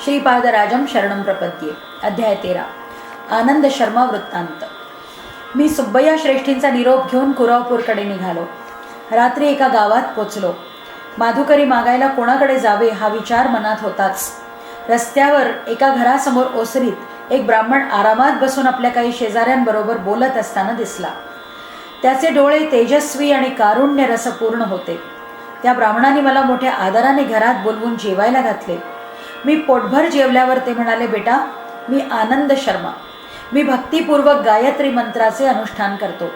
श्रीपादराजम शरणं प्रपद्ये. अध्याय 13. आनंद शर्मा वृत्तांत. मी सुब्बय्या श्रेष्ठींचा निरोप घेऊन कुरावपूरकडे निघालो. रात्री एका गावात पोचलो. माधुकरी मागायला कोणाकडे जावे हा विचार मनात होताच. रस्त्यावर एका घरासमोर ओसरीत एक ब्राह्मण आरामात बसून आपल्या काही शेजाऱ्यांबरोबर बोलत असताना दिसला. त्याचे डोळे तेजस्वी आणि कारुण्य रसपूर्ण होते. त्या ब्राह्मणाने मला मोठ्या आदराने घरात बोलवून जेवायला घातले. मी पोटभर जेवल्यावर ते म्हणाले, बेटा, मी आनंद शर्मा. मी भक्तिपूर्वक गायत्री मंत्राचे अनुष्ठान करतो.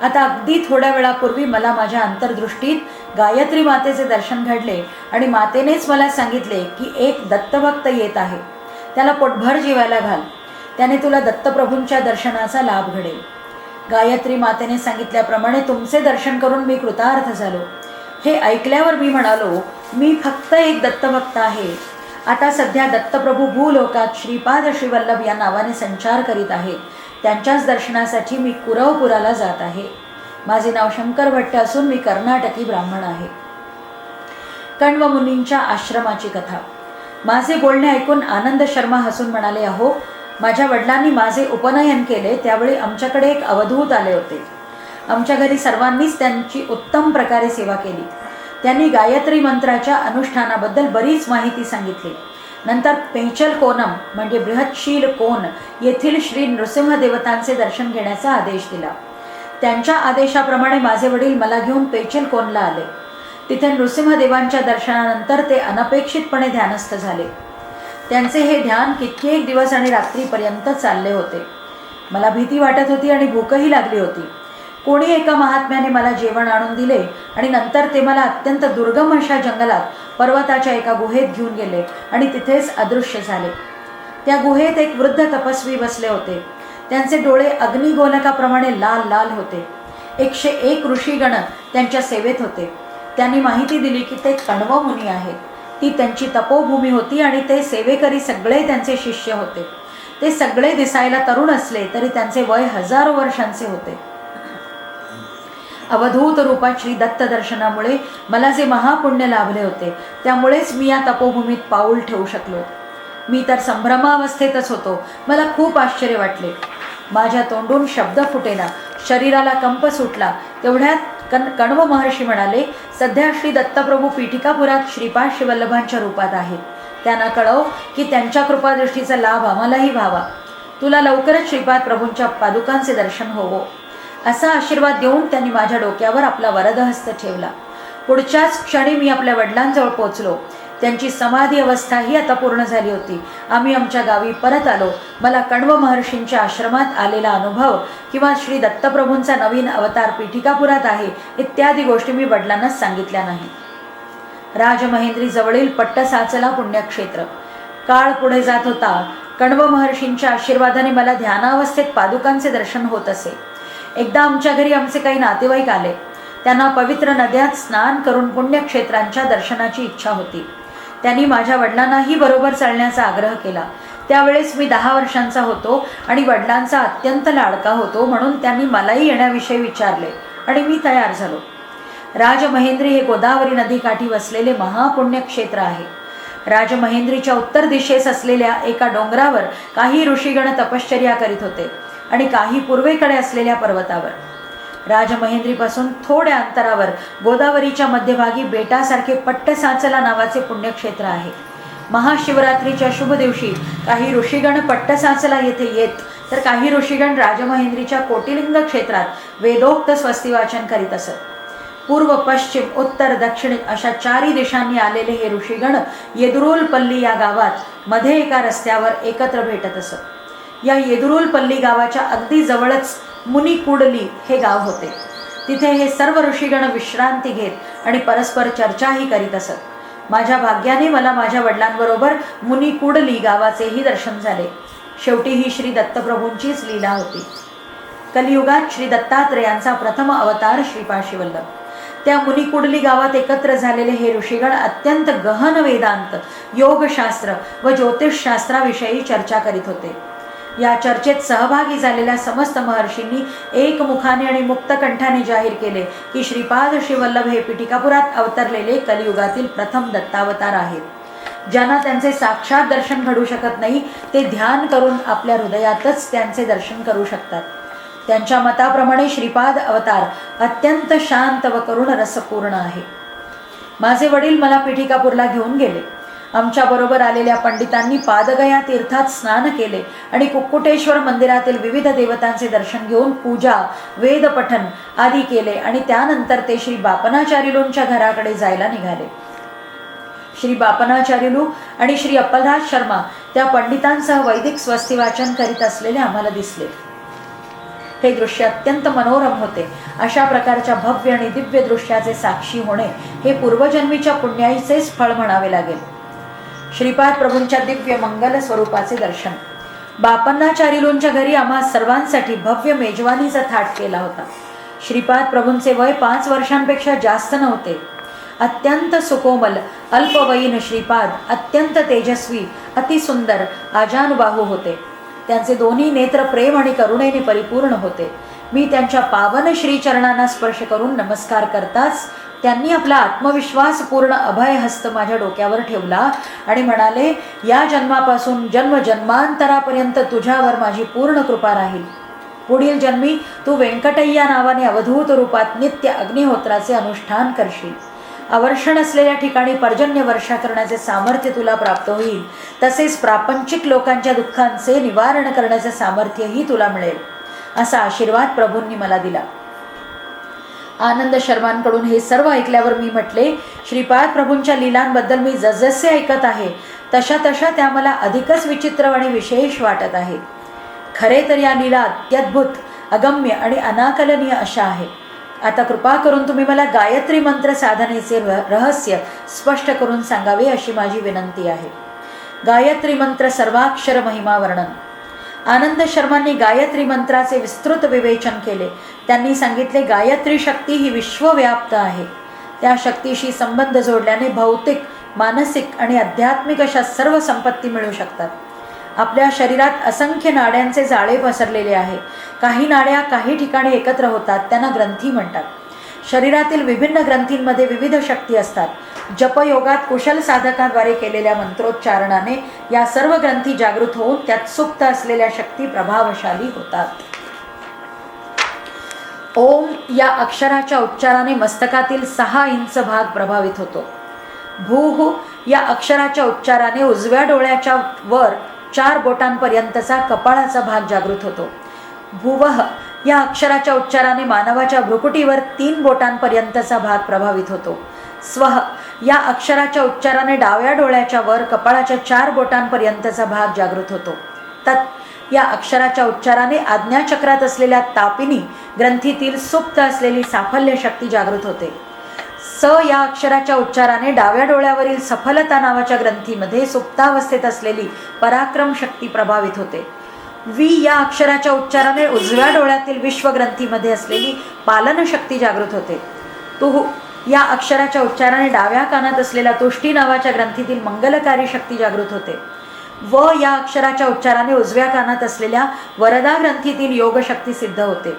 आता अगदी थोड्या वेळापूर्वी मला माझ्या अंतर्दृष्टीत गायत्री मातेचे दर्शन घडले आणि मातेनेच मला सांगितले की एक दत्तभक्त येत आहे, त्याला पोटभर जेवायला घाल, त्याने तुला दत्तप्रभूंच्या दर्शनाचा लाभ घडेल. गायत्री मातेने सांगितल्याप्रमाणे तुमचे दर्शन करून मी कृतार्थ झालो. हे ऐकल्यावर मी म्हणालो, मी फक्त एक दत्तभक्त आहे. आता सध्या दत्तप्रभू भूलोकात श्रीपाद श्रीवल्लभ या नावाने संचार करीत आहेत. त्यांच्याच दर्शनासाठी मी कुरवपुराला जात आहे. माझे नाव शंकर भट्ट असून मी कर्नाटकी ब्राह्मण आहे. कण्व मुनींच्या आश्रमाची कथा. माझे बोलणे ऐकून आनंद शर्मा हसून म्हणाले, अहो, माझ्या वडिलांनी माझे उपनयन केले त्यावेळी आमच्याकडे एक अवधूत आले होते. आमच्या घरी सर्वांनीच त्यांची उत्तम प्रकारे सेवा केली. त्यांनी गायत्री मंत्राच्या अनुष्ठानाबद्दल बरीच माहिती सांगितली. नंतर पेंचल कोनम म्हणजे बृहतशील कोन येथील श्री नृसिंह देवतांचे दर्शन घेण्याचा आदेश दिला. त्यांच्या आदेशाप्रमाणे माझे वडील मला घेऊन पेंचल कोनला आले. तिथे नृसिंहदेवांच्या दर्शनानंतर ते अनपेक्षितपणे ध्यानस्थ झाले. त्यांचे हे ध्यान कित्येक दिवस आणि रात्रीपर्यंत चालले होते. मला भीती वाटत होती आणि भूकही लागली होती. कोणी एका महात्म्याने मला जेवण आणून दिले आणि नंतर ते मला अत्यंत दुर्गम अशा जंगलात पर्वताच्या एका गुहेत घेऊन गेले आणि तिथेच अदृश्य झाले. त्या गुहेत एक वृद्ध तपस्वी बसले होते. त्यांचे डोळे अग्निगोलकाप्रमाणे लाल लाल होते. 101 ऋषीगण त्यांच्या सेवेत होते. त्यांनी माहिती दिली की ते कण्व मुनी आहेत. ती त्यांची तपोभूमी होती आणि ते सेवेकरी सगळे त्यांचे शिष्य होते. ते सगळे दिसायला तरुण असले तरी त्यांचे वय हजारो वर्षांचे होते. अवधूत रूपात श्री दत्त दर्शनामुळे मला जे महापुण्य लाभले होते त्यामुळेच मी या तपोभूमीत पाऊल ठेवू शकलो. मी तर संभ्रमावस्थेतच होतो. मला खूप आश्चर्य वाटले. माझ्या तोंडून शब्द फुटेना, शरीराला कंप सुटला. तेवढ्यात कण्व महर्षी म्हणाले, सध्या श्री दत्तप्रभू पीठिकापुरात श्रीपाद श्रीवल्लभांच्या रूपात आहेत. त्यांना कळव की त्यांच्या कृपादृष्टीचा लाभ आम्हालाही व्हावा. तुला लवकरच श्रीपाद प्रभूंच्या पादुकांचे दर्शन होवो. असा आशीर्वाद देऊन त्यांनी माझ्या डोक्यावर आपला वरदहस्त ठेवला. पुढच्याच क्षणी मी आपल्या वडिलांजवळ पोचलो. त्यांची समाधी अवस्थाही आता पूर्ण झाली होती. आम्ही आमच्या गावी परत आलो. मला कण्व महर्षींच्या आश्रमात आलेला अनुभव किंवा श्री दत्तप्रभूंचा नवीन अवतार पीठिकापुरात आहे इत्यादी गोष्टी मी वडिलांनाच सांगितल्या नाही. राजमहेंद्री जवळील पट्टसाचला पुण्यक्षेत्र. काळ पुढे जात होता. कण्व महर्षींच्या आशीर्वादाने मला ध्यानावस्थेत पादुकांचे दर्शन होत असे. एकदा आमच्या घरी आमचे काही नातेवाईक आले. त्यांना पवित्र नद्यात स्नान करून पुण्यक्षेत्रांच्या दर्शनाची इच्छा होती. त्यांनी माझ्या वडिलांनाही बरोबर चालण्याचा आग्रह केला. त्यावेळेस मी 10 वर्षांचा होतो आणि वडिलांचा अत्यंत लाडका होतो, म्हणून त्यांनी मलाही येण्याविषयी विचारले आणि मी तयार झालो. राजमहेंद्री हे गोदावरी नदीकाठी वसलेले महापुण्यक्षेत्र आहे. राजमहेंद्रीच्या उत्तर दिशेस असलेल्या एका डोंगरावर काही ऋषीगण तपश्चर्या करीत होते आणि काही पूर्वेकडे असलेल्या पर्वतावर. राजमहेंद्रीपासून थोड्या अंतरावर गोदावरीच्या मध्यभागी बेटासारखे पट्टसाचला नावाचे पुण्यक्षेत्र आहे. महाशिवरात्रीच्या शुभ दिवशी काही ऋषीगण पट्टसाचला येथे येत तर काही ऋषीगण राजमहेंद्रीच्या कोटिलिंग क्षेत्रात वेदोक्त स्वस्तिवाचन करीत असत. पूर्व, पश्चिम, उत्तर, दक्षिण अशा 4 दिशांनी आलेले हे ऋषीगण येदुरुलपल्ली या गावात मध्ये एका रस्त्यावर एकत्र भेटत असत. या येदुरुलपल्ली गावाच्या अगदी जवळच मुनिकुडली हे गाव होते. तिथे हे सर्व ऋषीगण विश्रांती घेत आणि परस्पर चर्चाही करीत असत. माझ्या भाग्याने मला माझ्या वडिलांबरोबर मुनिकुडली गावाचेही दर्शन झाले. शेवटी ही श्री दत्तप्रभूंचीच लीला होती. कलियुगात श्री दत्तात्रेयांचा प्रथम अवतार श्रीपाद श्रीवल्लभ. त्या मुनिकुडली गावात एकत्र झालेले हे ऋषीगण अत्यंत गहन वेदांत, योगशास्त्र व ज्योतिषशास्त्राविषयी चर्चा करीत होते. या चर्चेत सहभागी झालेल्या समस्त महर्षींनी एकमुखाने आणि मुक्तकंठाने जाहीर केले की श्रीपाद श्रीवल्लभ हे पीठिकापुरात अवतरलेले कलियुगातील प्रथम दत्तावतार आहेत. ज्यांना त्यांचे साक्षात दर्शन घडू शकत नाही ते ध्यान करून आपल्या हृदयातच त्यांचे दर्शन करू शकतात. त्यांच्या मताप्रमाणे श्रीपाद अवतार अत्यंत शांत व करुण रसपूर्ण आहे. माझे वडील मला पिठिकापूरला घेऊन गेले. आमच्याबरोबर आलेल्या पंडितांनी पादगया तीर्थात स्नान केले आणि कुक्कुटेश्वर मंदिरातील विविध देवतांचे दर्शन घेऊन पूजा, वेदपठन आदी केले आणि त्यानंतर ते श्री बापनाचार्युलूंच्या घराकडे जायला निघाले. श्री बापनाचार्युलू आणि श्री अप्पलराज शर्मा त्या पंडितांसह वैदिक स्वस्ती वाचन करीत असलेले आम्हाला दिसले. हे दृश्य अत्यंत मनोरम होते. अशा प्रकारच्या भव्य आणि दिव्य दृश्याचे साक्षी होणे हे पूर्वजन्मीच्या पुण्याईचेच फळ म्हणावे लागेल. श्रीपाद प्रभूंच्या दिव्य मंगल स्वरूपाचे दर्शन. बापन्नाचार्युलूंच्या घरी आम्हा सर्वांसाठी भव्य मेजवानीचा थाट केला होता. श्रीपाद प्रभूंचे वय 5 वर्षांपेक्षा जास्त नव्हते. अत्यंत सुकोमल अल्पवयीन श्रीपाद अत्यंत तेजस्वी, अतिसुंदर, आजानुबाहू होते. त्यांचे दोन्ही नेत्र प्रेम आणि करुणेने परिपूर्ण होते. मी त्यांच्या पावन श्रीचरणांना स्पर्श करून नमस्कार करताच त्यांनी आपला आत्मविश्वासपूर्ण अभय हस्त माझ्या डोक्यावर ठेवला आणि म्हणाले, या जन्मापासून जन्मजन्मांतरापर्यंत तुझ्यावर माझी पूर्ण कृपा राहील. पुढील जन्मी तू व्यंकटय्या नावाने अवधूत रूपात नित्य अग्निहोत्राचे अनुष्ठान करशील. अवर्षण असलेल्या ठिकाणी पर्जन्य वर्षा करण्याचे सामर्थ्य तुला प्राप्त होईल. तसेच प्रापंचिक लोकांच्या दुःखांचे निवारण करण्याचे सामर्थ्यही तुला मिळेल, असा आशीर्वाद प्रभूंनी मला दिला. आनंद शर्मांकडून हे सर्व ऐकल्यावर मी म्हटले, श्रीपाद प्रभूंच्या लीलांबद्दल मी जसजसे ऐकत आहे तशा तशा त्या मला अधिकच विचित्र आणि विशेष वाटत आहेत. खरे तर या लीला अत्यद्भुत, अगम्य आणि अनाकलनीय अशा आहेत. आता कृपा करून तुम्ही मला गायत्री मंत्र साधनेचे रहस्य स्पष्ट करून सांगावे अशी माझी विनंती आहे. गायत्री मंत्र सर्वाक्षर महिमा वर्णन. आनंद शर्मांनी गायत्री मंत्राचे विस्तृत विवेचन केले. त्यांनी सांगितले, गायत्री शक्ती ही विश्वव्याप्त आहे. त्या शक्तीशी संबंध जोडल्याने भौतिक, मानसिक आणि आध्यात्मिक अशा सर्व संपत्ती मिळू शकतात. आपल्या शरीरात असंख्य नाड्यांचे जाळे पसरलेले आहे. काही नाड्या काही ठिकाणी एकत्र होतात, त्यांना ग्रंथी म्हणतात. शरीरातील विभिन्न ग्रंथींमध्ये विविध शक्ती असतात. जपयोगात कुशल साधकाद्वारे केलेल्या मंत्रोच्चारणाने या सर्व ग्रंथी जागृत होऊन त्यात सुप्त असलेल्या शक्ती प्रभावशाली होतात. ओम या अक्षराच्या उच्चाराने मस्तकातील 6 इंच भाग प्रभावित होतो. भूः या अक्षराच्या उच्चाराने उजव्या डोळ्याच्या वर 4 बोटांपर्यंतचा कपाळाचा भाग जागृत होतो. भुवः या अक्षराच्या उच्चाराने मानवाच्या भ्रुकुटीवर 3 बोटांपर्यंतचा भाग प्रभावित होतो. स्वः या अक्षराच्या उच्चाराने डाव्या डोळ्याच्या वर कपाळाच्या 4 बोटांपर्यंतचा भाग जागृत होतो. तत् या अक्षराच्या उच्चाराने आज्ञाचक्रात असलेल्या तापिनी ग्रंथीतील सुप्त असलेली साफल्य शक्ती जागृत होते. स या अक्षराच्या उच्चाराने डाव्या डोळ्यावरील सफलता नावाच्या ग्रंथीमध्ये सुप्तावस्थेत असलेली पराक्रम शक्ती प्रभावित होते. वी या अक्षराच्या उच्चाराने उजव्या डोळ्यातील विश्वग्रंथीमध्ये असलेली पालन शक्ती जागृत होते. तुः या अक्षराच्या उच्चाराने डाव्या कानात असलेल्या तुष्टी नावाच्या ग्रंथीतील मंगलकारी शक्ती जागृत होते. व या अक्षराच्या उच्चाराने उजव्या कानात असलेल्या वरदा ग्रंथीतील योगशक्ती सिद्ध होते.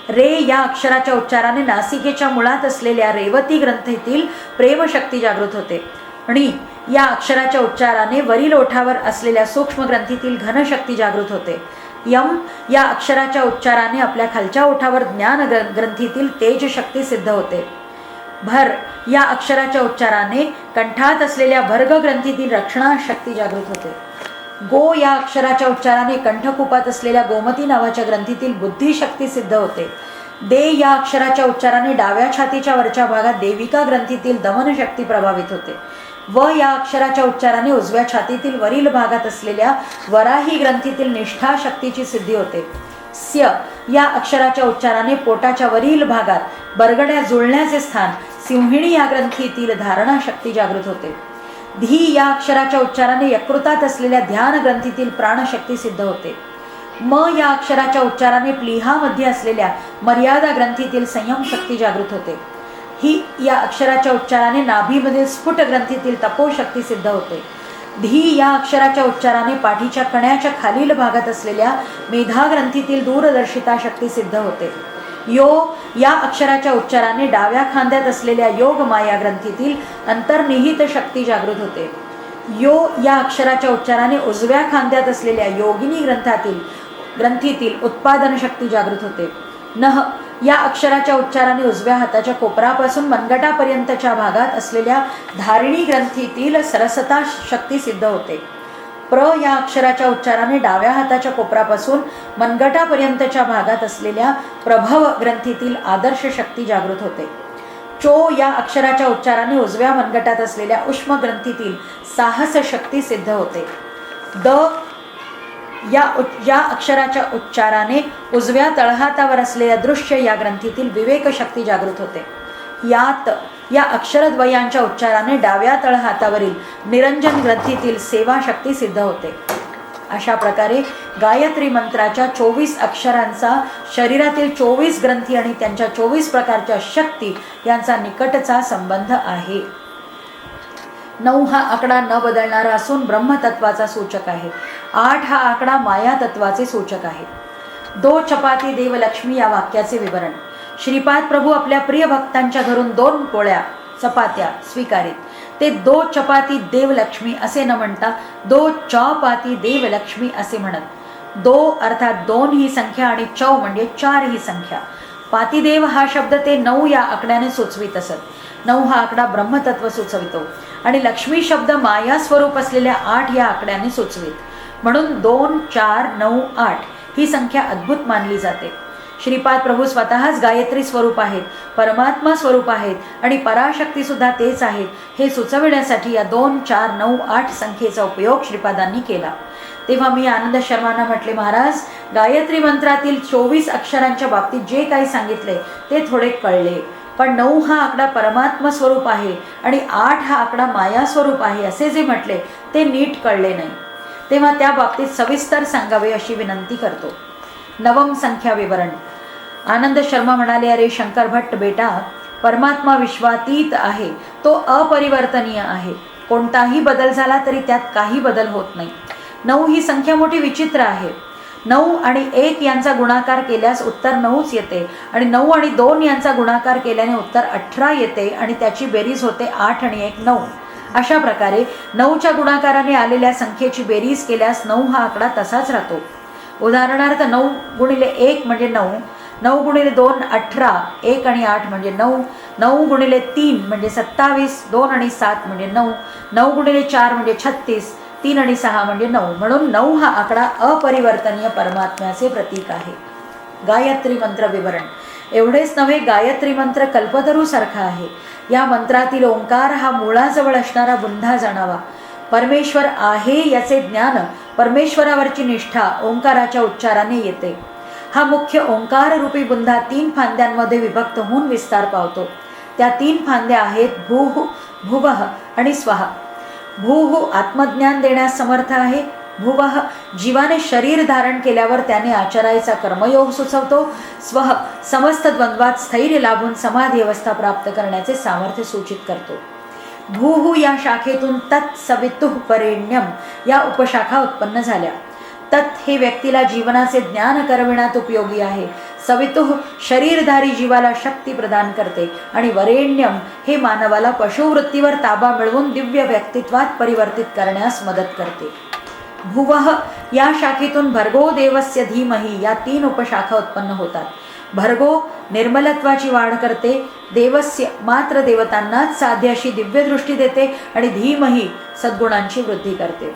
रे या अक्षराच्या उच्चाराने नासिकेच्या मुळात असलेल्या रेवती ग्रंथीतील प्रेमशक्ती जागृत होते. णी या अक्षराच्या उच्चाराने वरील ओठावर असलेल्या सूक्ष्म ग्रंथीतील घनशक्ती जागृत होते. यम या अक्षराच्या उच्चाराने आपल्या खालच्या ओठावर ज्ञान ग्रंथीतील तेजशक्ती सिद्ध होते. भर या अक्षराच्या उच्चाराने कंठात असलेल्या भर्ग ग्रंथीतील रक्षणा शक्ती जागृत होते. गो या अक्षराच्या उच्चाराने कंठकुपात असलेल्या गोमती नावाच्या ग्रंथीतील बुद्धिशक्ती सिद्ध होते. दे या अक्षराच्या उच्चाराने डाव्या छातीच्या वरच्या भागात देविका ग्रंथीतील दमनशक्ती प्रभावित होते. व या अक्षराच्या उच्चाराने उजव्या छातीतील वरील भागात असलेल्या वराही ग्रंथीतील निष्ठा शक्तीची सिद्धी होते. स्य या अक्षराच्या उच्चाराने पोटाच्या वरील भागात बरगड्या जुळण्याचे स्थान सिंहिणी या ग्रंथीतील धारणा शक्ती जागृत होते. धी या अक्षराच्या उच्चाराने यकृतात असलेल्या ध्यान ग्रंथीतील प्राणशक्ती सिद्ध होते. म या अक्षराच्या उच्चाराने प्लीहामध्ये असलेल्या मर्यादा ग्रंथीतील संयम शक्ती जागृत होते. ही या अक्षराच्या उच्चाराने नाभीमधील स्फुट ग्रंथीतील तपोशक्ती सिद्ध होते. धी या अक्षराच्या उच्चाराने पाठीच्या कण्याच्या खालील भागात असलेल्या मेधा ग्रंथीतील दूरदर्शिता शक्ती सिद्ध होते. यो या अक्षराच्या उच्चाराने डाव्या खांद्यात असलेल्या योग माया ग्रंथीतील अंतर्निहित शक्ती जागृत होते. यो या अक्षराच्या उच्चाराने उजव्या खांद्यात असलेल्या योगिनी ग्रंथीतील उत्पादन शक्ती जागृत होते. नह या अक्षराच्या उच्चाराने उजव्या हाताच्या कोपरापासून मनगटापर्यंतच्या भागात असलेल्या धारिणी ग्रंथीतील सरसता शक्ती सिद्ध होते. प्र या अक्षराच्या उच्चाराने डाव्या हाताच्या कोपरापासून मनगटापर्यंतच्या भागात असलेल्या प्रभव ग्रंथीतील आदर्श शक्ती जागृत होते. चो या अक्षराच्या उच्चाराने उजव्या मनगटात असलेल्या उष्म ग्रंथीतील साहस शक्ती सिद्ध होते. द या अक्षराच्या उच्चाराने उजव्या तळहातावर असलेल्या दृश्य या ग्रंथीतील विवेक शक्ती जागृत होते. यात या अक्षरद्वयांच्या उच्चाराने डाव्या तळहातावरील निरंजन ग्रंथीतील सेवा शक्ती सिद्ध होते. अशा प्रकारे गायत्री मंत्राच्या 24 अक्षरांचा शरीरातील 24 ग्रंथी आणि त्यांच्या 24 प्रकारच्या शक्ती यांचा निकटचा संबंध आहे. 9 हा आकडा न बदलणारा असून ब्रह्मतत्वाचा सूचक आहे. 8 हा आकडा माया तत्वाचे सूचक आहे. 2 चपाती देवलक्ष्मी या वाक्याचे विवरण. श्रीपाद प्रभू आपल्या प्रिय भक्तांच्या घरून 2 पोळ्या चपात्या स्वीकारित. ते 2 चपाती देवलक्ष्मी असे न म्हणता 2 चपाती देवलक्ष्मी असे म्हणत. 2 अर्थात 2 ही संख्या आणि चौ म्हणजे 4 ही संख्या. पातीदेव हा शब्द ते 9 या आकड्याने सुचवित असत. 9 हा आकडा ब्रह्मतत्व सुचवितो आणि लक्ष्मी शब्द माया स्वरूप असलेल्या 8 या आकड्याने सुचवित. म्हणून 2, 4, 9, 8 ही संख्या अद्भुत मानली जाते. श्रीपाद प्रभू स्वतःच गायत्री स्वरूप आहेत, परमात्मा स्वरूप आहेत आणि पराशक्ती सुद्धा तेच आहेत हे सुचविण्यासाठी या 2, 4, 9, 8 संख्येचा उपयोग श्रीपादांनी केला. तेव्हा मी आनंद शर्मांना म्हटले, महाराज, गायत्री मंत्रातील 24 अक्षरांच्या बाबतीत जे काही सांगितले ते थोडे कळले, पण 9 हा आकडा परमात्मा स्वरूप आहे आणि 8 हा आकडा माया स्वरूप आहे असे जे म्हटले ते नीट कळले नाही. तेव्हा त्या बाबतीत सविस्तर सांगावे अशी विनंती करतो. 9 संख्या विवरण. आनंद शर्मा म्हणाले, अरे शंकर भट्ट बेटा, परमात्मा विश्वातीत आहे, तो अपरिवर्तनीय आहे. कोणताही बदल झाला तरी त्यात काही बदल होत नाही. 9 ही संख्या मोठी विचित्र आहे. 9 आणि 1 यांचा गुणाकार केल्यास उत्तर 9च येते आणि 9 आणि 2 यांचा गुणाकार केल्याने उत्तर 18 येते आणि त्याची बेरीज होते 8 आणि 1 9. अशा प्रकारे 9च्या गुणाकाराने आलेल्या संख्येची बेरीज केल्यास 9 हा आकडा तसाच राहतो. उदाहरणार्थ 9 गुणिले 1 म्हणजे 9, 9 गुणिले 2 18, 1 आणि 8 म्हणजे 9, 9 गुणिले 3 म्हणजे 27, 2 आणि 7 म्हणजे 9, 9 गुणिले 4 म्हणजे 36, 3 आणि 6 म्हणजे 9. म्हणून 9 हा आकडा अपरिवर्तनीय परमात्म्याचे प्रतीक आहे. गायत्री मंत्र विवरण. एवढेच नव्हे, गायत्री मंत्र कल्पतरूसारखा आहे. या मंत्रातील ओंकार हा मुळाजवळ असणारा बुंधा जाणावा. परमेश्वर आहे याचे ज्ञान, परमेश्वरावरची निष्ठा ओंकाराच्या उच्चाराने येते. हा मुख्य ओंकार रूपी बुंधा 3 फांद्यांमध्ये विभक्त होऊन विस्तार पावतो. त्या 3 फांद्या आहेत भूः, भुवः आणि स्वः. भूः आत्मज्ञान देण्यास समर्थ आहे. भुवः जीवाने शरीर धारण केल्यावर त्याने आचरायचा कर्मयोग सुचवतो. स्वः समस्त द्वंद्वात स्थैर्य लाभून समाधी अवस्था प्राप्त करण्याचे सामर्थ्य सूचित करतो. भूः या शाखेतून तत्सवितुः वरेण्यम या उपशाखा उत्पन्न झाल्या. तत् हे व्यक्तीला जीवनाचे ज्ञान करविण्यात उपयोगी आहे. सवितुः शरीरधारी जीवाला शक्ती प्रदान करते आणि वरेण्यम हे मानवाला पशुवृत्तीवर ताबा मिळवून दिव्य व्यक्तित्वात परिवर्तित करण्यास मदत करते. भुवः या शाखेतून भर्गो देवस्य धीमहि या 3 उपशाखा उत्पन्न होतात. भर्गो निर्मलत्वाची वाढ करते, देवस्य मात्र देवतांनाच साध्य अशी दिव्यदृष्टी देते आणि धीमहि सद्गुणांची वृद्धी करते.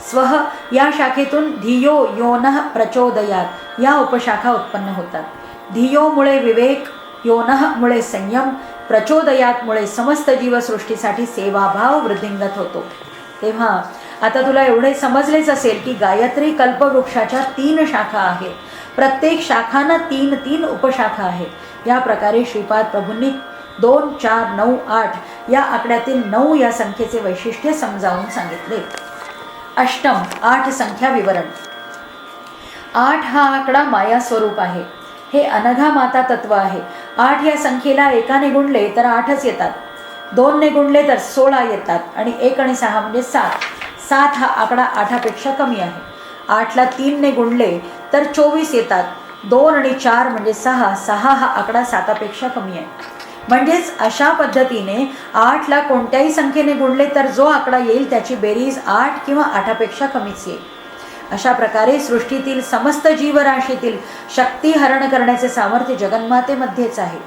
स्वः या शाखेतून धियो योनः प्रचोदयात या उपशाखा उत्पन्न होतात. धियोमुळे विवेक, योनःमुळे संयम, प्रचोदयातमुळे समस्त जीवसृष्टीसाठी सेवाभाव वृद्धिंगत होतो. तेव्हा आता तुला एवढे समजलेच असेल की गायत्री कल्पवृक्षाच्या 3 शाखा आहेत. प्रत्येक शाखांना 3 उपशाखा आहेत. या प्रकारे श्रीपाद प्रभूंनी 2, 4, 9, 8 या आकड्यातील 9 या संख्येचे वैशिष्ट्य समजावून सांगितले. अष्टम 8 संख्या विवरण. 8 हा आकडा माया स्वरूप आहे. हे अनघा माता तत्व आहे. 8 या संख्येला 1ने गुणले तर 8च येतात, 2ने गुणले तर 16 येतात आणि 1 आणि 6 म्हणजे 7. 7 हा आकडा 8पेक्षा कमी आहे. 8ला 3ने गुणले तर 24 येतात, 2 आणि 4 म्हणजे 6. 6 हा आकडा 7पेक्षा कमी आहे. म्हणजेच अशा पद्धतीने 8ला कोणत्याही संख्येने गुणले तर जो आकडा येईल त्याची बेरीज 8 किंवा 8पेक्षा कमीच येईल. अशा प्रकारे सृष्टीतील समस्त जीवराशीतील शक्ती हरण करण्याचे सामर्थ्य जगन्मातेमध्येच आहे.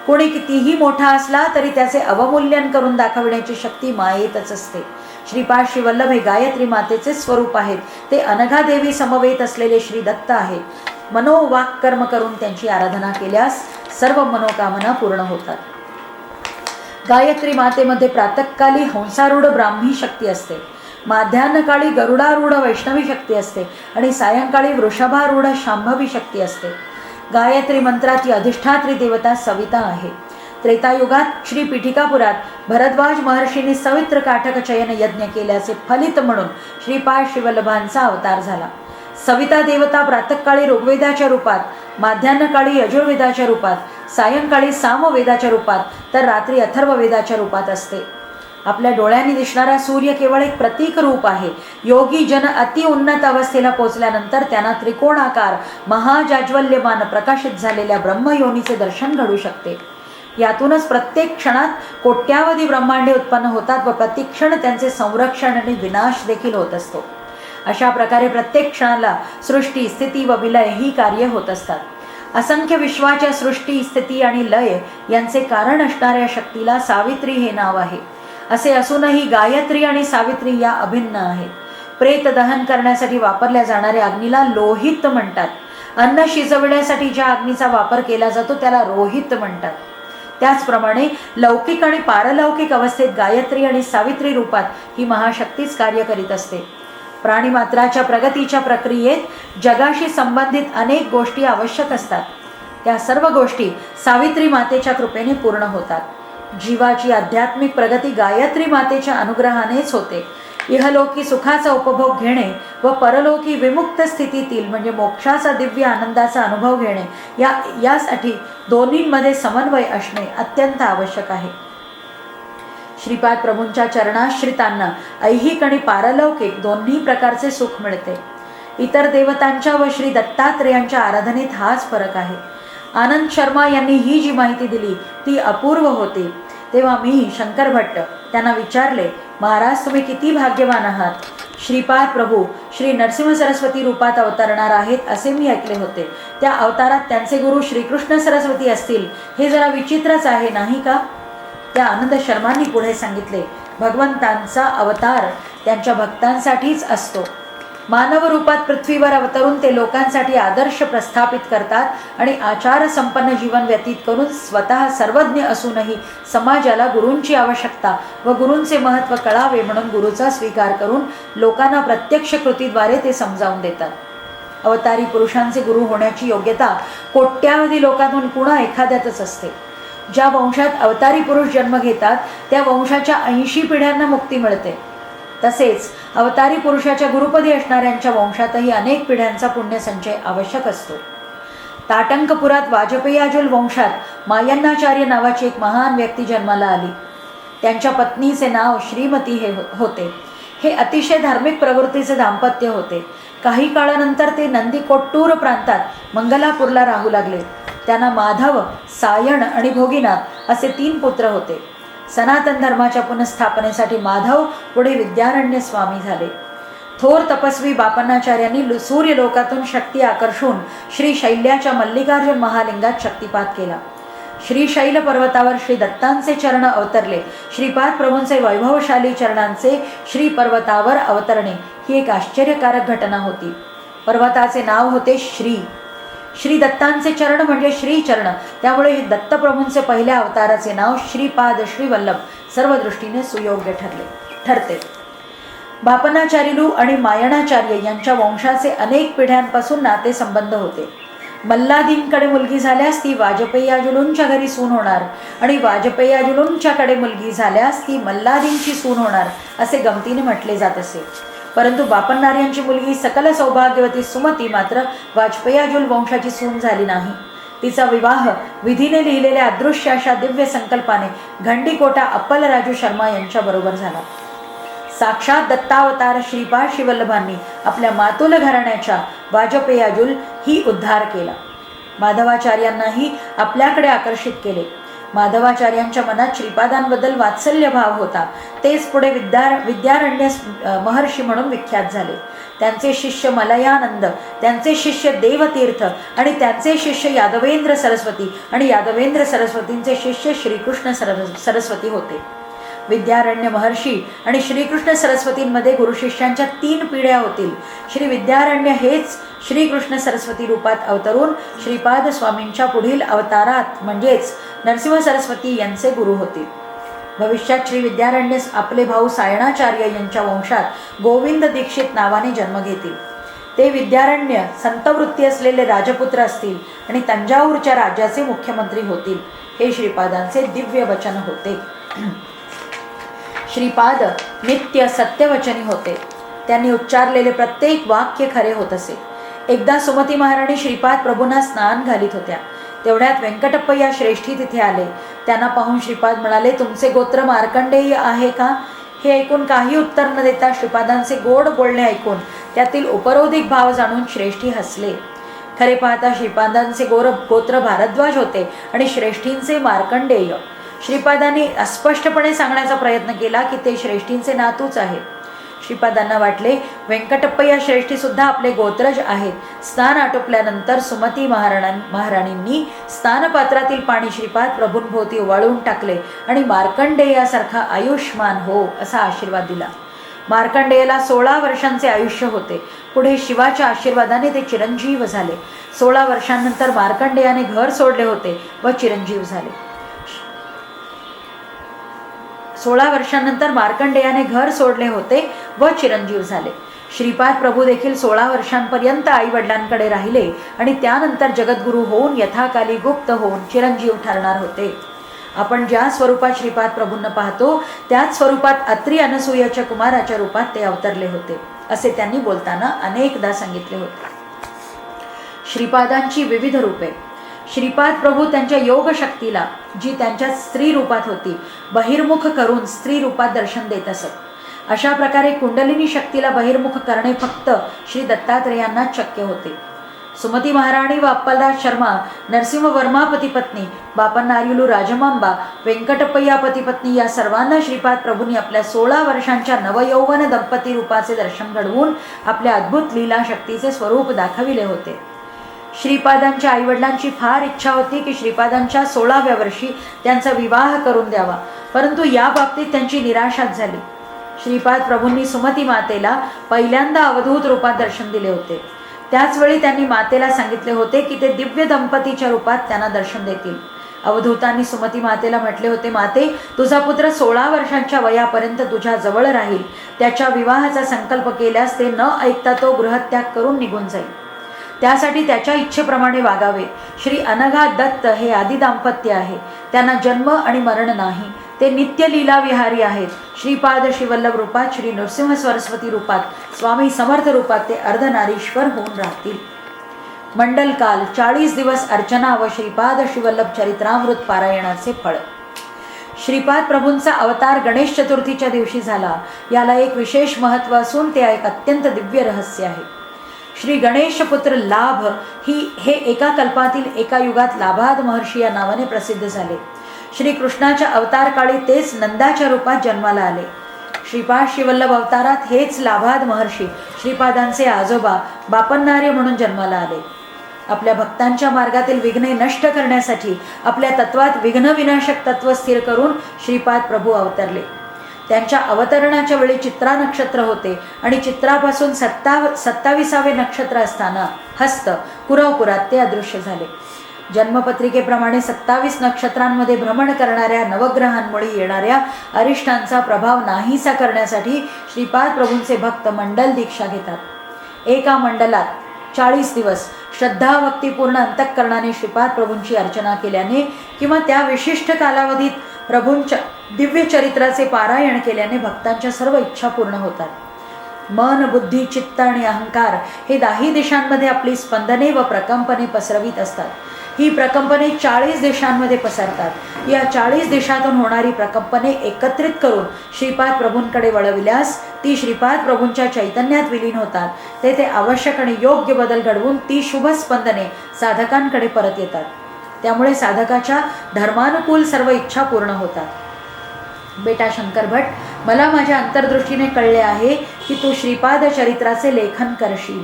कोणी कितीही मोठा असला तरी त्याचे अवमूल्यन करून दाखविण्याची शक्ती मायेतच असते. श्रीपाद श्रीवल्लभ हे गायत्री मातेचे स्वरूप आहेत. ते अनघा देवी समवेत असलेले श्री दत्त आहेत. मनोवाक कर्म करून त्यांची आराधना केल्यास सर्व मनोकामना पूर्ण होतात. गायत्री मातेमध्ये प्रातःकाली हंसारूढ ब्राह्मी शक्ती असते, माध्यान्हकाळी गरुडारूढ वैष्णवी शक्ती असते आणि सायंकाळी वृषभारूढ शांभवी शक्ती असते. गायत्री मंत्राची अधिष्ठात्री देवता सविता आहे. त्रेतायुगात श्री पीठिकापुरात भरद्वाज महर्षींनी सवित्र काठक चयन यज्ञ केल्याचे फलित म्हणून श्रीपाद श्रीवल्लभांचा अवतार झाला. सविता देवता प्रातःकाळी ऋग्वेदाच्या रूपात, माध्यान्हकाळी यजुर्वेदाच्या रूपात, सायंकाळी सामवेदाच्या रूपात तर रात्री अथर्ववेदाच्या रूपात असते. आपल्या डोळ्यांनी दिसणारा सूर्य केवळ एक प्रतीक रूप आहे. योगी जन अति उन्नत अवस्थेला पोचल्यानंतर त्यांना त्रिकोणाकार महाजाज्वल्यमान प्रकाशित झालेल्या ब्रह्मयोनीचे दर्शन घडू शकते. यातूनच प्रत्येक क्षणात कोट्यावधी ब्रह्मांडे उत्पन्न होतात व प्रतिक्षण त्यांचे संरक्षण आणि विनाश देखील होत असतो. अशा प्रकारे प्रत्येक क्षणाला सृष्टी, स्थिती व विलय ही कार्य होत असतात. असंख्य विश्वाच्या सृष्टी, स्थिती आणि लय यांचे कारण असणाऱ्या शक्तीला सावित्री हे नाव आहे. असे असूनही गायत्री आणि सावित्री या अभिन्न आहेत. प्रेत दहन करण्यासाठी वापरल्या जाणाऱ्या अग्नीला लोहित म्हणतात. अन्न शिजवण्यासाठी ज्या अग्नीचा वापर केला जातो त्याला रोहित म्हणतात. त्याचप्रमाणे लौकिक आणि पारलौकिक अवस्थेत गायत्री आणि सावित्री रूपात ही महाशक्तीच कार्य करीत असते. प्राणीमात्राच्या प्रगतीच्या प्रक्रियेत जगाशी संबंधित अनेक गोष्टी आवश्यक असतात. त्या सर्व गोष्टी सावित्री मातेच्या कृपेने पूर्ण होतात. जीवाची आध्यात्मिक प्रगती गायत्री मातेच्या अनुग्रहानेच होते. इहलोकी सुखाचा उपभोग घेणे व परलोकी विमुक्त स्थितीतील म्हणजे मोक्षाचा दिव्य आनंदाचा अनुभव घेणे यासाठी दोन्हींमध्ये समन्वय असणे अत्यंत आवश्यक आहे. श्रीपाद प्रभूंच्या चरणाश्रितांना ऐहिक आणि पारलौकिक दोन्ही प्रकारचे सुख मिळते. इतर देवतांच्या व श्री दत्तात्रेयांच्या आराधनेत हाच फरक आहे. आनंद शर्मा यांनी ही जी माहिती दिली ती अपूर्व होती. तेव्हा मी शंकर भट्ट त्यांना विचारले, महाराज तुम्ही किती भाग्यवान आहात. श्रीपाद प्रभू श्री नरसिंह सरस्वती रूपात अवतरणार आहेत असे मी ऐकले होते. त्या अवतारात त्यांचे गुरु श्रीकृष्ण सरस्वती असतील हे जरा विचित्रच आहे नाही का. त्या आनंद शर्मांनी पुढे सांगितले, भगवंतांचा अवतार त्यांच्या भक्तांसाठीच असतो. मानव रूपात पृथ्वीवर अवतरून ते लोकांसाठी आदर्श प्रस्थापित करतात आणि आचार संपन्न जीवन व्यतीत करून स्वतः सर्वज्ञ असूनही समाजाला गुरूंची आवश्यकता व गुरूंचे महत्त्व कळावे म्हणून गुरूचा स्वीकार करून लोकांना प्रत्यक्ष कृतीद्वारे ते समजावून देतात. अवतारी पुरुषांचे गुरु होण्याची योग्यता कोट्यावधी लोकांतून कुणा एखाद्यातच असते. ज्या वंशात अवतारी पुरुष जन्म घेतात त्या वंशाच्या 80 पिढ्यांना मुक्ती मिळते. तसेच अवतारी पुरुषाच्या गुरुपदी असणाऱ्यांच्या वंशातही अनेक पिढ्यांचा पुण्यसंचय आवश्यक असतो. ताटंकपुरात वाजपेयाजुल वंशात मायन्नाचार्य नावाची एक महान व्यक्ती जन्माला आली. त्यांच्या पत्नीचे नाव श्रीमती हे होते. हे अतिशय धार्मिक प्रवृत्तीचे दाम्पत्य होते. काही काळानंतर ते नंदीकोट्टूर प्रांतात मंगलापूरला राहू लागले. त्यांना माधव, सायण आणि भोगीनाथ असे 3 पुत्र होते. सनातन धर्माच्या पुनःस्थापनेसाठी माधव पुढे विद्यारण्य स्वामी झाले. थोर तपस्वी बापन्नाचार्यांनी सूर्यलोकातून शक्ती आकर्षून श्रीशैल्याच्या मल्लिकार्जुन महालिंगात शक्तिपात केला. श्रीशैल पर्वतावर श्री दत्तांचे चरण अवतरले. श्रीपाद प्रभूंचे वैभवशाली चरणांचे श्री पर्वतावर अवतरणे ही एक आश्चर्यकारक घटना होती. पर्वताचे नाव होते श्री. श्री दत्तांचे चरण म्हणजे श्रीचरण, त्यामुळे हे दत्तप्रभूंचे पहिल्या अवताराचे नाव श्रीपाद श्रीवल्लभ सर्व दृष्टीने सुयोग्य ठरते. बापनाचार्युलू आणि मायणाचार्य यांच्या वंशाचे अनेक पिढ्यांपासून नाते संबंध होते. मल्लादींकडे मुलगी झाल्यास ती वाजपेयाजुलूंच्या घरी सून होणार आणि वाजपेयाजुलूंच्याकडे मुलगी झाल्यास ती मल्लादींची सून होणार असे गमतीने म्हटले जात असे. परंतु बापन्नार्यांची मुलगी सकल सौभाग्यवती सुमती मात्र वाजपेयाजुल वंशाची सून झाली नाही. तिचा विवाह विधीने लिहिलेल्या अदृश्य अशा दिव्य संकल्पाने घंडीकोटा अप्पलराजू शर्मा यांच्याबरोबर झाला. साक्षात दत्तावतार श्रीपाद श्रीवल्लभांनी आपल्या मातुल घराण्याच्या वाजपेयाजुल ही उद्धार केला. माधवाचार्यांनाही आपल्याकडे आकर्षित केले. माधवाचार्यांच्या मनात श्रीपादांबद्दल वात्सल्य भाव होता. तेच पुढे विद्यारण्य महर्षी म्हणून विख्यात झाले. त्यांचे शिष्य मलयानंद, त्यांचे शिष्य देवतीर्थ आणि त्यांचे शिष्य यादवेंद्र सरस्वती आणि यादवेंद्र सरस्वतींचे शिष्य श्रीकृष्ण सरस्वती होते. विद्यारण्य महर्षी आणि श्रीकृष्ण सरस्वतींमध्ये गुरुशिष्यांच्या 3 पिढ्या होतील. श्री विद्यारण्य हेच श्रीकृष्ण सरस्वती रूपात अवतरून श्रीपाद स्वामींच्या पुढील अवतारात म्हणजेच नरसिंह सरस्वती यांचे गुरु होतील. भविष्यात श्री विद्यारण्य आपले भाऊ सायणाचार्य यांच्या वंशात गोविंद दीक्षित नावाने जन्म घेतील. ते विद्यारण्य संतवृत्ती असलेले राजपुत्र असतील आणि तंजाऊरच्या राज्याचे मुख्यमंत्री होतील. हे श्रीपादांचे दिव्य वचन होते. श्रीपाद नित्य सत्यवचनी होते. त्यांनी उच्चारलेले प्रत्येक वाक्य खरे होत असे. एकदा सुमती महाराणी श्रीपाद प्रभूंना स्नान घालीत होत्या. तेवढ्यात व्यंकटप्पय्या श्रेष्ठी तिथे आले. त्यांना पाहून श्रीपाद म्हणाले, तुमचे गोत्र मार्कंडेय आहे का? हे ऐकून काही उत्तर न देता श्रीपादांचे गोड बोलणे ऐकून त्यातील उपरोधिक भाव जाणून श्रेष्ठी हसले. खरे पाहता श्रीपादांचे गोत्र भारद्वाज होते आणि श्रेष्ठींचे मार्कंडेय. श्रीपादांनी अस्पष्टपणे सांगण्याचा प्रयत्न केला की ते श्रेष्ठींचे नातूच आहेत. श्रीपादांना वाटले व्यंकटप्पय्या श्रेष्ठी सुद्धा आपले गोत्रज आहेत. स्नान आटोपल्यानंतर सुमती महाराणींनी स्नानपात्रातील पाणी श्रीपाद प्रभूंभोवती उवाळून टाकले आणि मार्कंडेयासारखा आयुष्मान हो असा आशीर्वाद दिला. मार्कंडेयाला 16 वर्षांचे आयुष्य होते. पुढे शिवाच्या आशीर्वादाने ते चिरंजीव झाले. 16 वर्षांनंतर मार्कंडेयाने घर सोडले होते व चिरंजीव झाले. 16 वर्षांनंतर मार्कंडेयाने घर सोडले होते व चिरंजीव झाले. श्रीपाद प्रभू देखील 16 वर्षांपर्यंत आई वडिलांकडे राहिले आणि त्यानंतर जगद्गुरू होऊन यथाकाली गुप्त होऊन चिरंजीव ठरणार होते. आपण ज्या स्वरूपात श्रीपाद प्रभूंना पाहतो त्याच स्वरूपात अत्री अनसूयाच्या कुमाराच्या रूपात ते अवतरले होते असे त्यांनी बोलताना अनेकदा सांगितले होते. श्रीपादांची विविध रूपे. श्रीपाद प्रभू त्यांच्या योग शक्तीला, जी त्यांच्या स्त्री रूपात होती, बहिर्मुख करून स्त्री रूपात दर्शन देत असत. अशा प्रकारे कुंडलिनी शक्तीला बहिर्मुख करणे फक्त श्री दत्तात्रेयांना शक्य होते. सुमती महाराणी व अप्पलराज शर्मा, नरसिंह वर्मा पतिपत्नी, बापन्नार्युलू राजमांबा, व्यंकटप्पय्या पतिपत्नी या सर्वांना श्रीपाद प्रभूंनी आपल्या 16 वर्षांच्या नवयौवन दंपती रूपाचे दर्शन घडवून आपल्या अद्भुत लीला शक्तीचे स्वरूप दाखविले होते. श्रीपादांच्या आईवडिलांची फार इच्छा होती की श्रीपादांच्या 16व्या वर्षी त्यांचा विवाह करून द्यावा, परंतु या बाबतीत त्यांची निराशाच झाली. श्रीपाद प्रभूंनी सुमती मातेला पहिल्यांदा अवधूत रूपात दर्शन दिले होते. त्याचवेळी त्यांनी मातेला सांगितले होते की ते दिव्य दंपतीच्या रूपात त्यांना दर्शन देतील. अवधूतांनी सुमती मातेला म्हटले होते, माते, तुझा पुत्र 16 वर्षांच्या वयापर्यंत तुझ्या जवळ राहील. त्याच्या विवाहाचा संकल्प केल्यास ते न ऐकता तो गृहत्याग करून निघून जाईल. त्यासाठी त्याच्या इच्छेप्रमाणे वागावे. श्री अनघा दत्त हे आदि दाम्पत्य आहे. त्यांना जन्म आणि मरण नाही. ते नित्य लीला विहारी आहेत. श्रीपाद श्रीवल्लभ रूपात, श्री नृसिंह सरस्वती रूपात, स्वामी समर्थ रूपात ते अर्धनारीश्वर होऊन राहतील. मंडलकाल 40 दिवस अर्चना व श्रीपाद श्रीवल्लभ चरित्रामृत पारायणाचे फळ. श्रीपाद प्रभूंचा अवतार गणेश चतुर्थीच्या दिवशी झाला. याला एक विशेष महत्त्व असून ते एक अत्यंत दिव्य रहस्य आहे. श्री गणेशपुत्र लाभ हे एका कल्पातील एका युगात लाभाद महर्षी या नावाने प्रसिद्ध झाले. श्रीकृष्णाच्या अवतार काळी तेच नंदाच्या रूपात जन्माला आले. श्रीपाद श्रीवल्लभ अवतारात हेच लाभाद महर्षी श्रीपादांचे आजोबा बापन्नार्य म्हणून जन्माला आले. आपल्या भक्तांच्या मार्गातील विघ्ने नष्ट करण्यासाठी आपल्या तत्वात विघ्न विनाशक तत्व स्थिर करून श्रीपाद प्रभू अवतरले. त्यांच्या अवतरणाच्या वेळी चित्रा नक्षत्र होते आणि चित्रापासून 27वे नक्षत्र असताना हस्त कुरवपुरात ते अदृश्य झाले. जन्मपत्रिकेप्रमाणे 27 नक्षत्रांमध्ये भ्रमण करणाऱ्या नवग्रहांमुळे येणाऱ्या अरिष्टांचा प्रभाव नाहीसा करण्यासाठी श्रीपाद प्रभूंचे भक्त मंडल दीक्षा घेतात. एका मंडलात 40 दिवस श्रद्धाभक्तीपूर्ण अंतःकरणाने श्रीपाद प्रभूंची अर्चना केल्याने किंवा त्या विशिष्ट कालावधीत प्रभूंच्या दिव्य चरित्राचे पारायण केल्याने भक्तांच्या सर्व इच्छा पूर्ण होतात. मन, बुद्धी, चित्त आणि अहंकार हे 10 दिशांमध्ये आपली स्पंदने व प्रकंपने पसरवीत असतात. ही प्रकंपने 40 दिशांमध्ये पसरतात. या 40 दिशातून होणारी प्रकंपने एकत्रित करून श्रीपाद प्रभूंकडे वळविल्यास ती श्रीपाद प्रभूंच्या चैतन्यात विलीन होतात. ते आवश्यक आणि योग्य बदल घडवून ती शुभ स्पंदने साधकांकडे परत येतात. त्यामुळे साधकाच्या धर्मानुकूल सर्व इच्छा पूर्ण होतात. बेटा शंकर भट, मला माझ्या अंतर्दृष्टीने कळले आहे की तू श्रीपाद चरित्राचे लेखन करशील.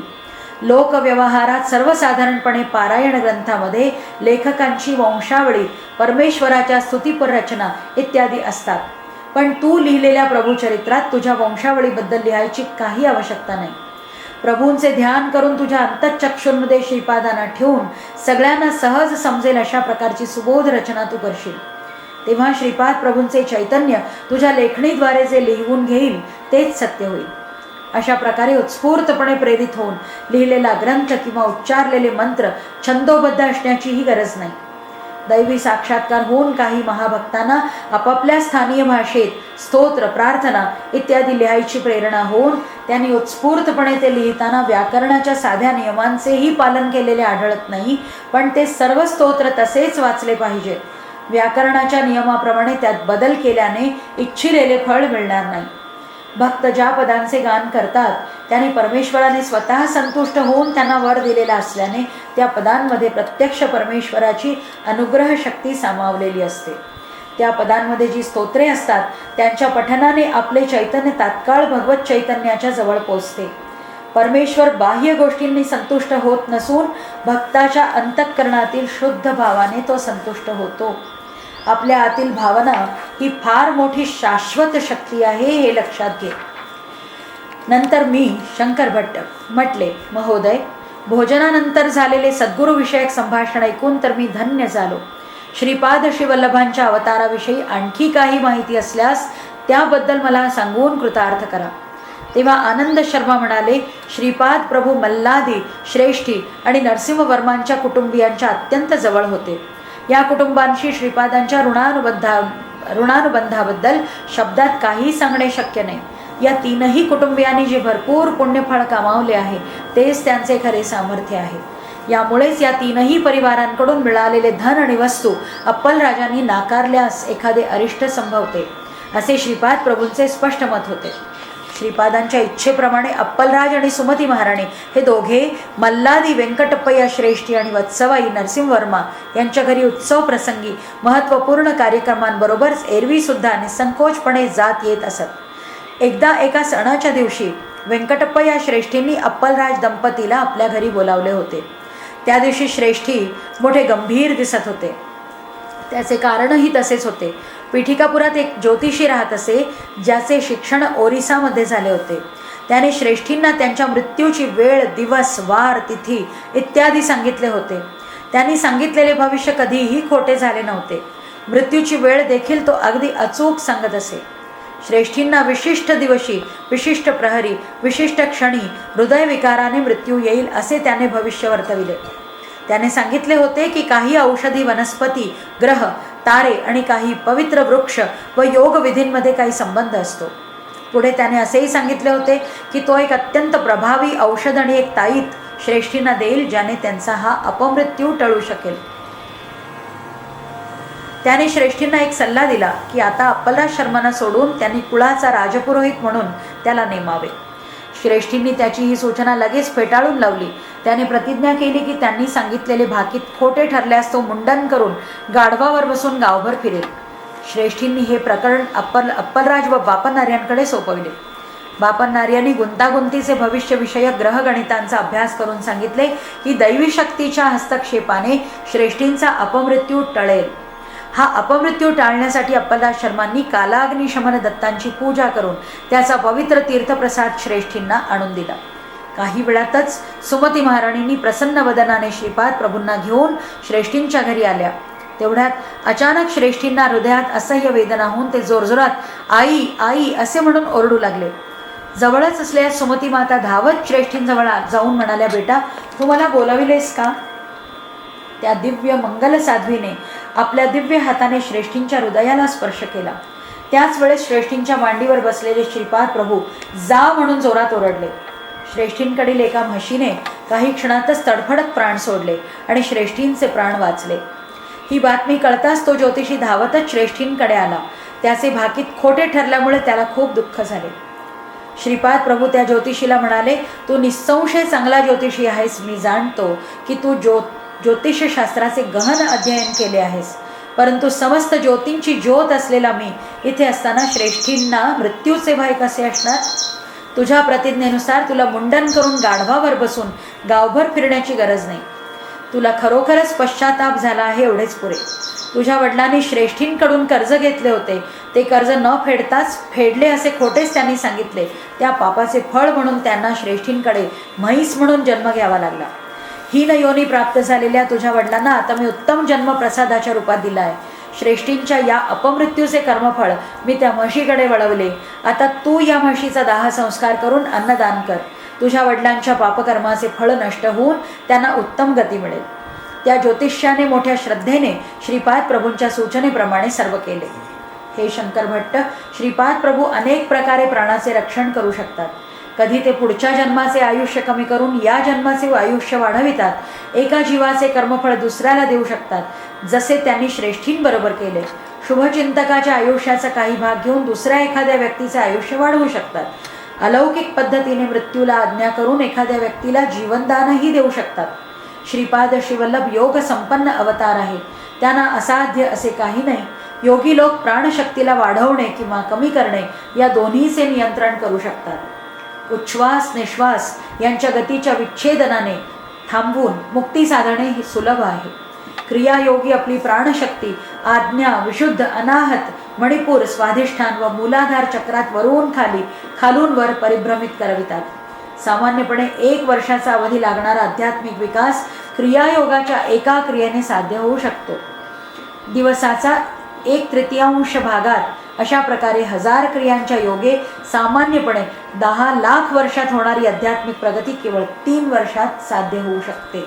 लोकव्यवहारात सर्वसाधारणपणे पारायण ग्रंथामध्ये लेखकांची वंशावळी, परमेश्वराच्या स्तुतिपर रचना इत्यादी असतात. पण तू लिहिलेल्या प्रभूचरित्रात तुझ्या वंशावळीबद्दल लिहायची काही आवश्यकता नाही. प्रभूंचे ध्यान करून तुझ्या अंतःचक्षुर्मध्ये श्रीपादांना ठेवून सगळ्यांना सहज समजेल अशा प्रकारची सुबोध रचना तू करशील. तेव्हा श्रीपाद प्रभूंचे चैतन्य तुझ्या लेखणीद्वारे जे लिहून घेईल तेच सत्य होईल. अशा प्रकारे उत्स्फूर्तपणे प्रेरित होऊन लिहिलेला ग्रंथ किंवा उच्चारलेले मंत्र छंदोबद्ध असण्याचीही गरज नाही. दैवी साक्षात्कार होऊन काही महाभक्तांना आपापल्या स्थानीय भाषेत स्तोत्र, प्रार्थना इत्यादी लिहायची प्रेरणा होऊन त्यांनी उत्स्फूर्तपणे ते लिहिताना व्याकरणाच्या साध्या नियमांचेही पालन केलेले आढळत नाही. पण ते सर्व स्तोत्र तसेच वाचले पाहिजे. व्याकरणाच्या नियमाप्रमाणे त्यात बदल केल्याने इच्छिलेले फळ मिळणार नाही. भक्त ज्या पदांचे गान करतात त्याने परमेश्वराने स्वतः संतुष्ट होऊन त्यांना वर दिलेला असल्याने त्या पदांमध्ये प्रत्यक्ष परमेश्वराची अनुग्रह शक्ती सामावलेली असते. त्या पदांमध्ये जी स्तोत्रे असतात त्यांच्या पठनाने आपले चैतन्य तात्काळ भगवत चैतन्याच्या जवळ पोचते. परमेश्वर बाह्य गोष्टींनी संतुष्ट होत नसून भक्ताच्या अंतःकरणातील शुद्ध भावाने तो संतुष्ट होतो. आपल्या आतील भावना ही फार मोठी शाश्वत शक्ती आहे हे लक्षात घे. नंतर मी शंकर भट्ट म्हटले, महोदय, भोजनानंतर झालेले सद्गुरूविषयक संभाषण ऐकून तर मी धन्य झालो. श्रीपाद श्रीवल्लभांच्या अवताराविषयी आणखी काही माहिती असल्यास त्याबद्दल मला सांगून कृतार्थ करा. तेव्हा आनंद शर्मा म्हणाले, श्रीपाद प्रभू मल्लादी, श्रेष्ठी आणि नरसिंहवर्मांच्या कुटुंबियांच्या अत्यंत जवळ होते. या कुटुंबांशी श्रीपादांच्या ऋणानुबंधाबद्दल शब्दात काही सांगणे शक्य नाही. या तीनही कुटुंबियांनी जे भरपूर पुण्यफळ कमावले आहे तेच त्यांचे खरे सामर्थ्य आहे. यामुळेच या तीनही परिवारांकडून मिळालेले धन आणि वस्तू अप्पलराजांनी नाकारल्यास एखादे अरिष्ट संभवते, असे श्रीपाद प्रभूंचे स्पष्ट मत होते. श्रीपादांच्या इच्छेप्रमाणे अप्पलराज आणि सुमती महाराणी हे दोघे मल्लादी व्यंकटप्पय्या श्रेष्ठी आणि वत्सवाई नरसिंहवर्मा यांच्या घरी उत्सव प्रसंगी महत्त्वपूर्ण कार्यक्रमांबरोबरच एरवीसुद्धा निसंकोचपणे जात येत असत. एकदा एका सणाच्या दिवशी व्यंकटप्पय्या श्रेष्ठींनी अप्पलराज दंपतीला आपल्या घरी बोलावले होते. त्या दिवशी श्रेष्ठी मोठे गंभीर दिसत होते. त्याचे कारणही तसेच होते. पीठिकापुरात एक ज्योतिषी राहत असे ज्याचे शिक्षण ओरिसामध्ये झाले होते. त्याने श्रेष्ठींना त्यांच्या मृत्यूची वेळ, दिवस, वार, तिथी इत्यादी सांगितले होते. त्यांनी सांगितलेले भविष्य कधीही खोटे झाले नव्हते. मृत्यूची वेळ देखील तो अगदी अचूक सांगत असे. श्रेष्ठींना विशिष्ट दिवशी, विशिष्ट प्रहरी, विशिष्ट क्षणी हृदयविकाराने मृत्यू येईल असे त्याने भविष्य वर्तविले. त्याने सांगितले होते की काही औषधी वनस्पती, ग्रह, तारे आणि काही पवित्र वृक्ष व योगविधींमध्ये काही संबंध असतो. पुढे त्याने असेही सांगितले होते की तो एक अत्यंत प्रभावी औषध आणि एक ताईत श्रेष्ठींना देईल ज्याने त्यांचा हा अपमृत्यू टळू शकेल. त्याने श्रेष्ठींना एक सल्ला दिला की आता अप्पलराज शर्मांना सोडून त्यांनी कुळाचा राजपुरोहित म्हणून त्याला नेमावे. श्रेष्ठींनी त्याची ही सूचना लगेच फेटाळून लावली. त्याने प्रतिज्ञा केली की त्यांनी सांगितलेले भाकीत खोटे ठरल्यास तो मुंडन करून गाढवावर बसून गावभर फिरेल. श्रेष्ठींनी हे प्रकरण अप्पलराज व बापनार्यांकडे सोपविले. बापनार्यांनी गुंतागुंतीचे भविष्यविषयक ग्रहगणितांचा अभ्यास करून सांगितले की दैवी शक्तीच्या हस्तक्षेपाने श्रेष्ठींचा अपमृत्यू टळेल. हा अपमृत्यू टाळण्यासाठी अप्पलराज शर्मांनी कालाग्निशमन दत्तांची पूजा करून त्याचा पवित्र तीर्थप्रसाद श्रेष्ठींना आणून दिला. काही वेळातच सुमती महाराणींनी प्रसन्न वदनाने श्रीपाद प्रभूंना घेऊन श्रेष्ठींच्या घरी आल्या. तेवढ्यात अचानक श्रेष्ठींना हृदयात असह्य वेदना होऊन ते जोरजोरात आई आई असे म्हणून ओरडू लागले. जवळच असलेल्या सुमती माता धावत श्रेष्ठींजवळ जाऊन म्हणाल्या, बेटा, तू मला बोलाविलेस का? त्या दिव्य मंगल साध्वीने आपल्या दिव्य हाताने श्रेष्ठींच्या हृदयाला स्पर्श केला. त्याच वेळेस श्रेष्ठींच्या मांडीवर बसलेले श्रीपाद प्रभू जा म्हणून जोरात ओरडले. श्रेष्ठींकडील एका म्हशीने काही क्षणातच तडफडत प्राण सोडले आणि श्रेष्ठींचे प्राण वाचले. ही बातमी कळताच तो ज्योतिषी धावतच श्रेष्ठींकडे आला. त्याचे भाकीत खोटे ठरल्यामुळे त्याला खूप दुःख झाले. श्रीपाद प्रभू त्या ज्योतिषीला म्हणाले, तू निस्संशय चांगला ज्योतिषी आहेस. मी जाणतो की तू ज्योतिषशास्त्राचे गहन अध्ययन केले आहेस, परंतु समस्त ज्योतींची ज्योत असलेला मी इथे असताना श्रेष्ठींना मृत्यूचे भय कसे असणार? तुझ्या प्रतिज्ञेनुसार तुला मुंडन करून गाढवावर बसून गावभर फिरण्याची गरज नाही. तुला खरोखरच पश्चाताप झाला आहे एवढेच पुरे. तुझ्या वडिलांनी श्रेष्ठींकडून कर्ज घेतले होते, ते कर्ज न फेडताच फेडले असे खोटेच त्यांनी सांगितले. त्या पापाचे फळ म्हणून त्यांना श्रेष्ठींकडे म्हैस म्हणून जन्म घ्यावा लागला. हीन योनी प्राप्त झालेल्या तुझ्या वडिलांना आता मी उत्तम जन्म प्रसादाच्या रूपात दिला आहे. श्रेष्ठींच्या या अपमृत्यूचे कर्मफळ मी त्या म्हशीकडे वळवले. आता तू या म्हशीचा दाह संस्कार करून अन्नदान कर. तुझ्या वडिलांच्या पापकर्माचे फळ नष्ट होऊन त्यांना उत्तम गती मिळेल. त्या ज्योतिष्याने मोठ्या श्रद्धेने श्रीपाद प्रभूंच्या सूचनेप्रमाणे सर्व केले. हे शंकर भट्ट, श्रीपाद प्रभू अनेक प्रकारे प्राणाचे रक्षण करू शकतात. कधी ते पुढच्या जन्माचे आयुष्य कमी करून या जन्माचे आयुष्य वाढवितात. एका जीवाचे कर्मफळ दुसऱ्याला देऊ शकतात, जसे त्यांनी श्रेष्ठींबरोबर केले. शुभचिंतकाच्या आयुष्याचा काही भाग घेऊन दुसऱ्या एखाद्या व्यक्तीचे आयुष्य वाढवू शकतात. अलौकिक पद्धतीने मृत्यूला आज्ञा करून एखाद्या व्यक्तीला जीवनदानही देऊ शकतात. श्रीपाद श्रीवल्लभ योग संपन्न अवतार आहेत. त्यांना असाध्य असे काही नाही. योगी लोक प्राणशक्तीला वाढवणे किंवा कमी करणे या दोन्हीचे नियंत्रण करू शकतात. उच्छ्वास निश्वास यांच्या गतीच्या विच्छेदनाने थांबवून मुक्ती साधणे हे सुलभ आहे. क्रियायोगी आपली प्राणशक्ती आज्ञा, विशुद्ध, अनाहत, मणिपूर, स्वाधिष्ठान व मूलाधार चक्रात वरून खाली, खालून वर परिभ्रमित करवितात. सामान्यपणे 1 वर्षाचा अवधी लागणारा आध्यात्मिक विकास क्रियायोगाच्या एका क्रियेने साध्य होऊ शकतो. दिवसाचा 1/3 भागात अशा प्रकारे 1000 क्रियांच्या योगे सामान्यपणे 10 लाख वर्षात होणारी आध्यात्मिक प्रगती केवळ 3 वर्षात साध्य होऊ शकते.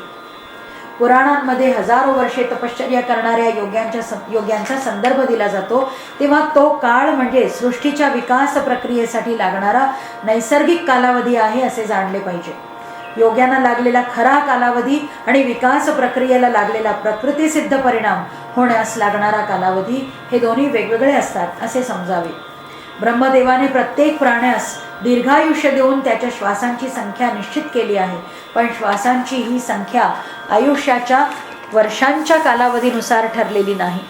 पुराणांमध्ये हजारो वर्षे तपश्चर्या करणाऱ्या योग्यांचा संदर्भ दिला जातो, तेव्हा तो काळ म्हणजे सृष्टीच्या विकास प्रक्रियेसाठी लागणारा नैसर्गिक कालावधी आहे असे जाणले पाहिजे. योग्यांना लागलेला खरा कालावधी आणि विकास प्रक्रियेला लागलेला प्रकृतीसिद्ध परिणाम होण्यास लागणारा कालावधी हे दोन्ही वेगवेगळे असतात असे समजावे. ब्रह्मदेवाने प्रत्येक प्राण्यास दीर्घायुष्य देऊन त्याच्या श्वासांची संख्या निश्चित केली आहे, पण श्वासांची ही संख्या आयुष्याच्या वर्षांच्या कालावधीनुसार ठरलेली नाही.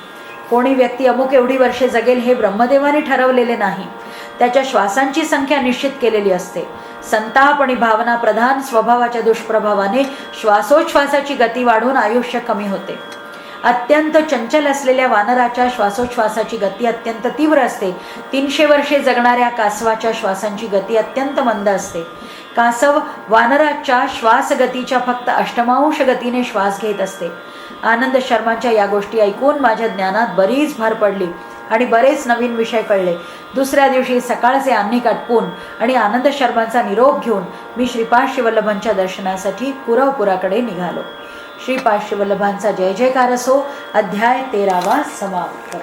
कोणी व्यक्ती अमुक एवढी वर्षे जगेल हे ब्रह्मदेवाने ठरवलेले नाही. त्याच्या श्वासांची संख्या निश्चित केलेली असते. संताप आणि भावना प्रधान स्वभावाच्या दुष्प्रभावाने श्वासोच्छ्वासाची गती वाढून आयुष्य कमी होते. अत्यंत चंचल असलेल्या वानराच्या श्वासोच्छ्वासाची गती अत्यंत तीव्र असते. 300 वर्षे जगणाऱ्या कासवाच्या श्वासांची गती अत्यंत मंद असते. कासव वानराच्या श्वासगतीच्या फक्त 1/8 गतीने श्वास घेत असते. आनंद शर्मांच्या या गोष्टी ऐकून माझ्या ज्ञानात बरीच भर पडली आणि बरेच नवीन विषय कळले. दुसऱ्या दिवशी सकाळचे अन्निक आटपून आणि आनंद शर्मांचा निरोप घेऊन मी श्रीपाद श्रीवल्लभांच्या दर्शनासाठी कुरवपुराकडे निघालो. श्रीपाद श्रीवल्लभांचा जय जयकार असो. अध्याय 13 समाप्त.